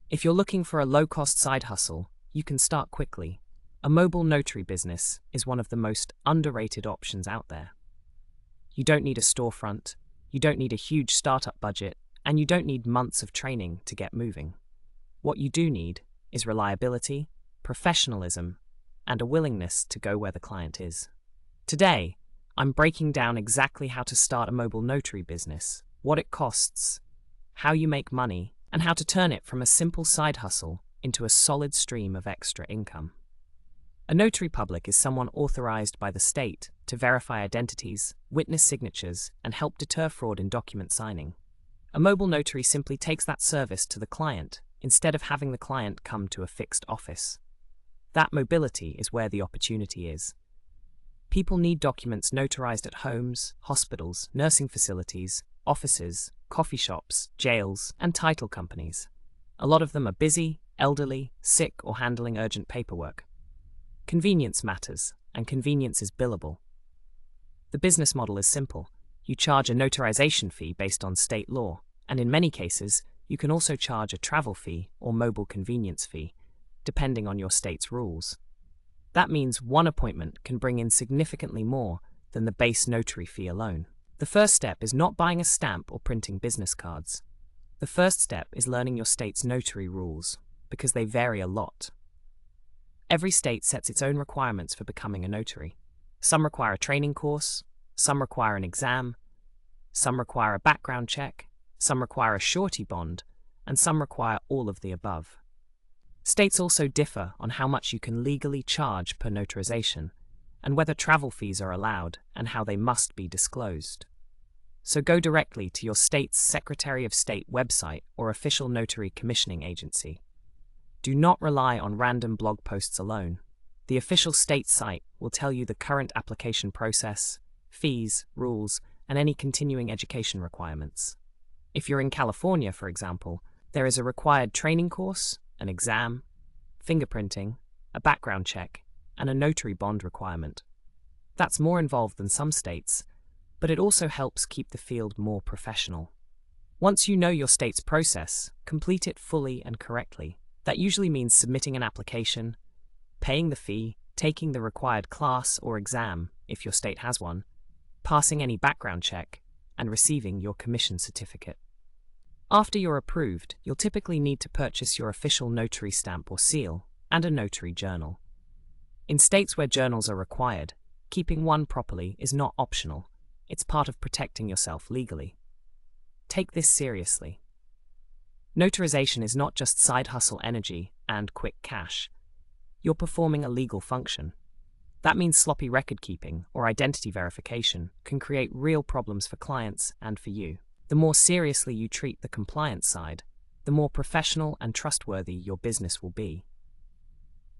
If you're looking for a low-cost side hustle, you can start quickly. A mobile notary business is one of the most underrated options out there. You don't need a storefront, you don't need a huge startup budget, and you don't need months of training to get moving. What you do need is reliability, professionalism, and a willingness to go where the client is. Today, I'm breaking down exactly how to start a mobile notary business, what it costs, how you make money, and how to turn it from a simple side hustle into a solid stream of extra income. A notary public is someone authorized by the state to verify identities, witness signatures, and help deter fraud in document signing. A mobile notary simply takes that service to the client instead of having the client come to a fixed office. That mobility is where the opportunity is. People need documents notarized at homes, hospitals, nursing facilities, offices, coffee shops, jails, and title companies. A lot of them are busy, elderly, sick, or handling urgent paperwork. Convenience matters, and convenience is billable. The business model is simple. You charge a notarization fee based on state law, and in many cases, you can also charge a travel fee or mobile convenience fee, depending on your state's rules. That means one appointment can bring in significantly more than the base notary fee alone. The first step is not buying a stamp or printing business cards. The first step is learning your state's notary rules, because they vary a lot. Every state sets its own requirements for becoming a notary. Some require a training course, some require an exam, some require a background check, some require a surety bond, and some require all of the above. States also differ on how much you can legally charge per notarization, and whether travel fees are allowed and how they must be disclosed. So go directly to your state's Secretary of State website or official notary commissioning agency. Do not rely on random blog posts alone. The official state site will tell you the current application process, fees, rules, and any continuing education requirements. If you're in California, for example, there is a required training course, an exam, fingerprinting, a background check, and a notary bond requirement. That's more involved than some states, but it also helps keep the field more professional. Once you know your state's process, complete it fully and correctly. That usually means submitting an application, paying the fee, taking the required class or exam, if your state has one, passing any background check, and receiving your commission certificate. After you're approved, you'll typically need to purchase your official notary stamp or seal, and a notary journal. In states where journals are required, keeping one properly is not optional. It's part of protecting yourself legally. Take this seriously. Notarization is not just side hustle energy and quick cash. You're performing a legal function. That means sloppy record keeping or identity verification can create real problems for clients and for you. The more seriously you treat the compliance side, the more professional and trustworthy your business will be.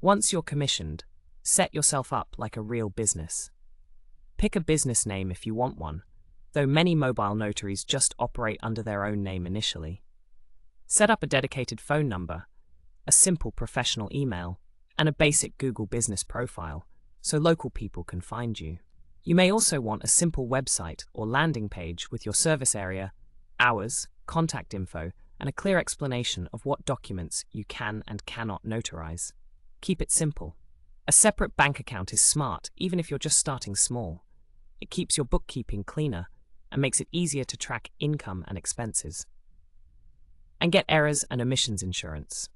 Once you're commissioned, set yourself up like a real business. Pick a business name if you want one, though many mobile notaries just operate under their own name initially. Set up a dedicated phone number, a simple professional email, and a basic Google business profile, so local people can find you. You may also want a simple website or landing page with your service area, hours, contact info, and a clear explanation of what documents you can and cannot notarize. Keep it simple. A separate bank account is smart, even if you're just starting small. It keeps your bookkeeping cleaner and makes it easier to track income and expenses. And get errors and omissions insurance.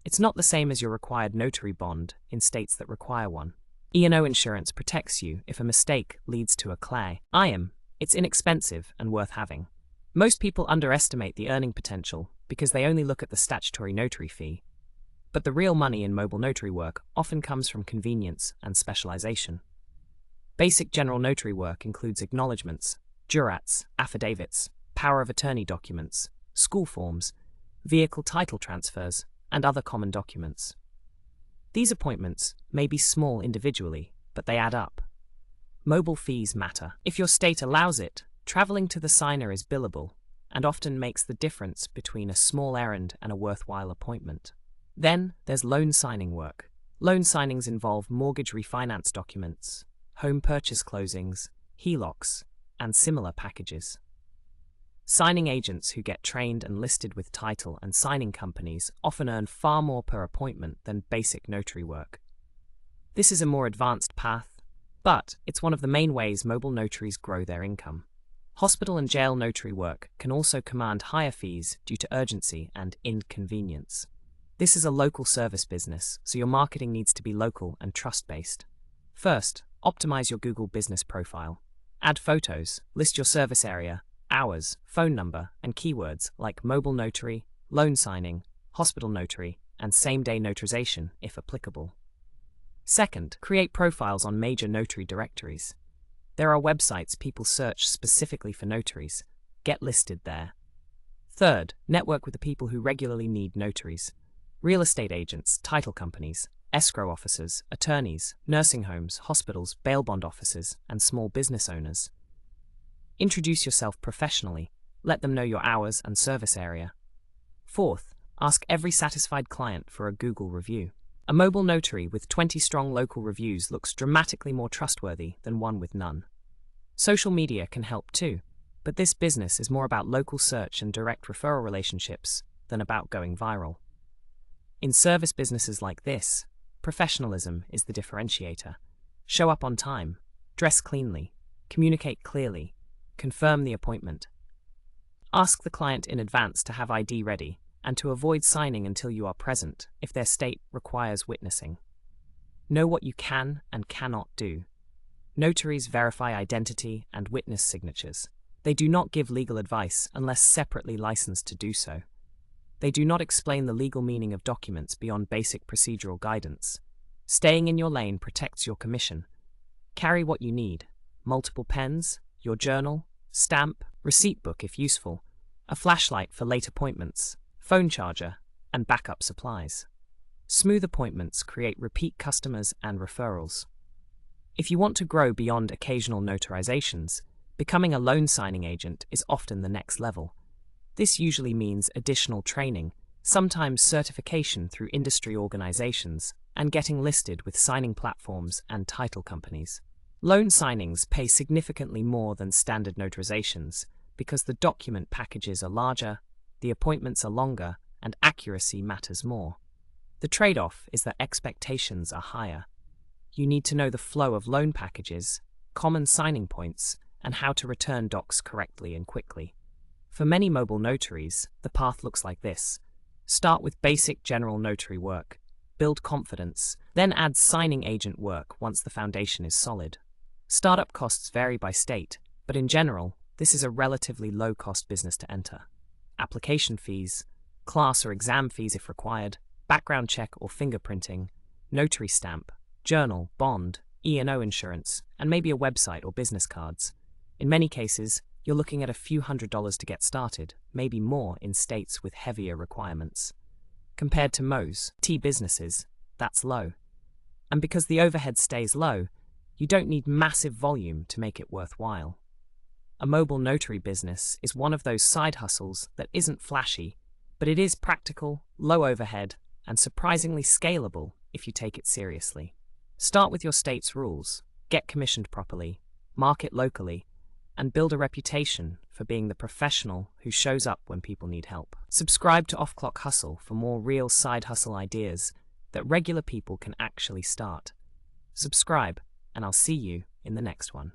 It's not the same as your required notary bond in states that require one. E&O insurance protects you if a mistake leads to a claim. It's inexpensive and worth having. Most people underestimate the earning potential because they only look at the statutory notary fee. But the real money in mobile notary work often comes from convenience and specialization. Basic general notary work includes acknowledgements, jurats, affidavits, power of attorney documents, school forms, vehicle title transfers, and other common documents. These appointments may be small individually, but they add up. Mobile fees matter. If your state allows it, traveling to the signer is billable and often makes the difference between a small errand and a worthwhile appointment. Then there's loan signing work. Loan signings involve mortgage refinance documents, home purchase closings, HELOCs, and similar packages. Signing agents who get trained and listed with title and signing companies often earn far more per appointment than basic notary work. This is a more advanced path, but it's one of the main ways mobile notaries grow their income. Hospital and jail notary work can also command higher fees due to urgency and inconvenience. This is a local service business, so your marketing needs to be local and trust-based. First, optimize your Google business profile. Add photos, list your service area, hours, phone number, and keywords like mobile notary, loan signing, hospital notary, and same-day notarization if applicable. Second, create profiles on major notary directories. There are websites people search specifically for notaries. Get listed there. Third, network with the people who regularly need notaries. Real estate agents, title companies, escrow officers, attorneys, nursing homes, hospitals, bail bond officers, and small business owners. Introduce yourself professionally. Let them know your hours and service area. Fourth, ask every satisfied client for a Google review. A mobile notary with 20 strong local reviews looks dramatically more trustworthy than one with none. Social media can help too, but this business is more about local search and direct referral relationships than about going viral. In service businesses like this, professionalism is the differentiator. Show up on time, dress cleanly, communicate clearly, confirm the appointment. Ask the client in advance to have ID ready and to avoid signing until you are present if their state requires witnessing. Know what you can and cannot do. Notaries verify identity and witness signatures. They do not give legal advice unless separately licensed to do so. They do not explain the legal meaning of documents beyond basic procedural guidance. Staying in your lane protects your commission. Carry what you need: multiple pens, your journal, stamp, receipt book if useful, a flashlight for late appointments, phone charger, and backup supplies. Smooth appointments create repeat customers and referrals. If you want to grow beyond occasional notarizations, becoming a loan signing agent is often the next level. This usually means additional training, sometimes certification through industry organizations, and getting listed with signing platforms and title companies. Loan signings pay significantly more than standard notarizations because the document packages are larger, the appointments are longer, and accuracy matters more. The trade-off is that expectations are higher. You need to know the flow of loan packages, common signing points, and how to return docs correctly and quickly. For many mobile notaries, the path looks like this. Start with basic general notary work, build confidence, then add signing agent work once the foundation is solid. Startup costs vary by state, but in general, this is a relatively low-cost business to enter. Application fees, class or exam fees if required, background check or fingerprinting, notary stamp, journal, bond, E&O insurance, and maybe a website or business cards. In many cases, you're looking at a few $100s to get started, maybe more in states with heavier requirements. Compared to most businesses, that's low. And because the overhead stays low, you don't need massive volume to make it worthwhile. A mobile notary business is one of those side hustles that isn't flashy, but it is practical, low overhead, and surprisingly scalable if you take it seriously. Start with your state's rules, get commissioned properly, market locally, and build a reputation for being the professional who shows up when people need help. Subscribe to Off Clock Hustle for more real side hustle ideas that regular people can actually start. Subscribe, and I'll see you in the next one.